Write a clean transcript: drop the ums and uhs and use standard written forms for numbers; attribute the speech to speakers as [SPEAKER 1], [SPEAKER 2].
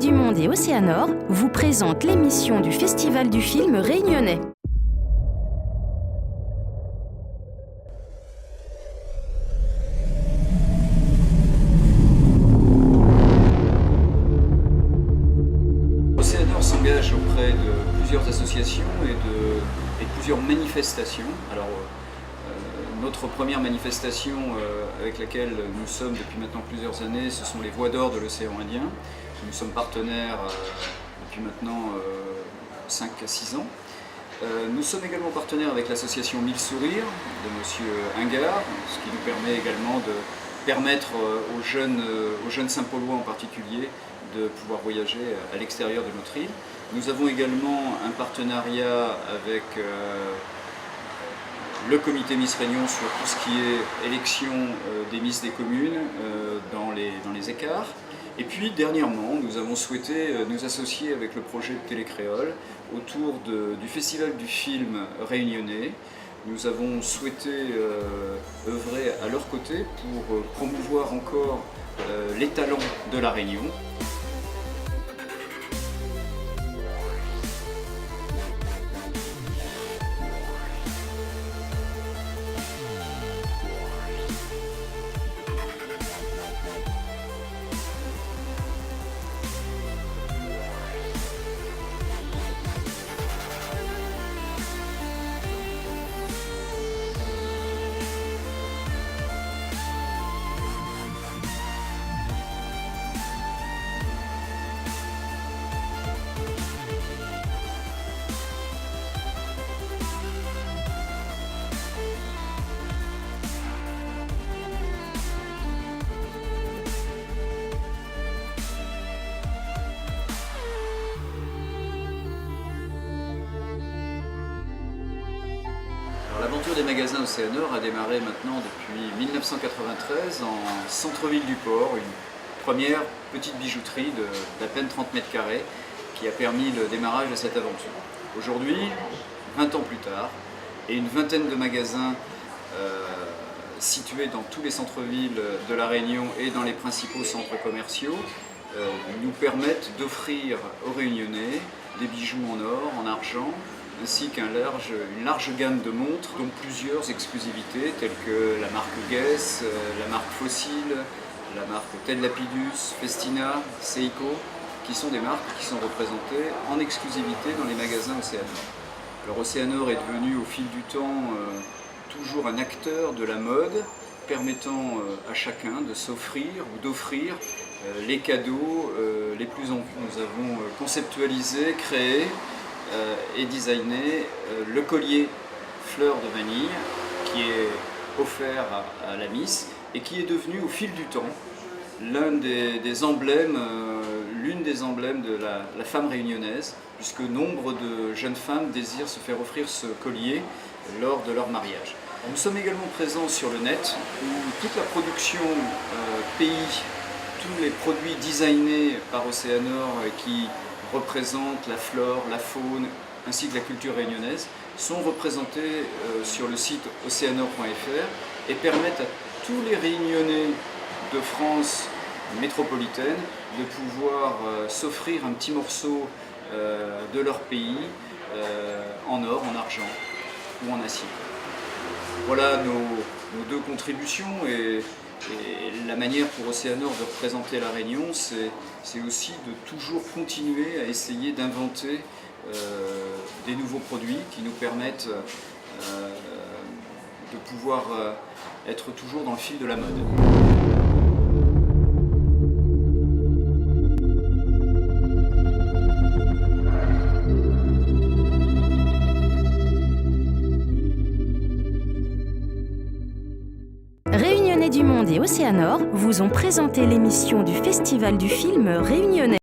[SPEAKER 1] du Monde et Océanor vous présente l'émission du Festival du film réunionnais.
[SPEAKER 2] Océanor s'engage auprès de plusieurs associations et de plusieurs manifestations. Alors, notre première manifestation avec laquelle nous sommes depuis maintenant plusieurs années, ce sont les Voix d'Or de l'océan Indien. Nous sommes partenaires depuis maintenant 5 à 6 ans. Nous sommes également partenaires avec l'association Mille Sourires de M. Ingard, ce qui nous permet également de permettre aux jeunes Saint-Paulois en particulier de pouvoir voyager à l'extérieur de notre île. Nous avons également un partenariat avec le comité Miss Réunion sur tout ce qui est élection des Miss des communes dans les écarts. Et puis dernièrement, nous avons souhaité nous associer avec le projet de Télécréole autour du Festival du film réunionnais. Nous avons souhaité œuvrer à leur côté pour promouvoir encore les talents de la Réunion. L'aventure des magasins Océanor a démarré maintenant depuis 1993 en centre-ville du port, une première petite bijouterie d'à peine 30 mètres carrés qui a permis le démarrage de cette aventure. Aujourd'hui, 20 ans plus tard, et une vingtaine de magasins situés dans tous les centres-villes de La Réunion et dans les principaux centres commerciaux nous permettent d'offrir aux Réunionnais des bijoux en or, en argent, ainsi qu'une large gamme de montres, dont plusieurs exclusivités telles que la marque Guess, la marque Fossil, la marque Ted Lapidus, Festina, Seiko, qui sont des marques qui sont représentées en exclusivité dans les magasins Océanor. Alors Océanor est devenu au fil du temps toujours un acteur de la mode, permettant à chacun de s'offrir ou d'offrir les cadeaux les plus en vue. Nous avons conceptualisé, créé et designé le collier fleur de vanille qui est offert à la Miss et qui est devenu au fil du temps l'une des emblèmes de la femme réunionnaise, puisque nombre de jeunes femmes désirent se faire offrir ce collier lors de leur mariage. Nous sommes également présents sur le net où toute la production pays, tous les produits designés par Océanor qui représentent la flore, la faune ainsi que la culture réunionnaise sont représentés sur le site oceanor.fr et permettent à tous les Réunionnais de France métropolitaine de pouvoir s'offrir un petit morceau de leur pays en or, en argent ou en acier. Voilà nos deux contributions et la manière pour Océanor de représenter la Réunion, c'est aussi de toujours continuer à essayer d'inventer des nouveaux produits qui nous permettent de pouvoir être toujours dans le fil de la mode.
[SPEAKER 1] Réunionnais du Monde et Océanor vous ont présenté l'émission du Festival du film réunionnais.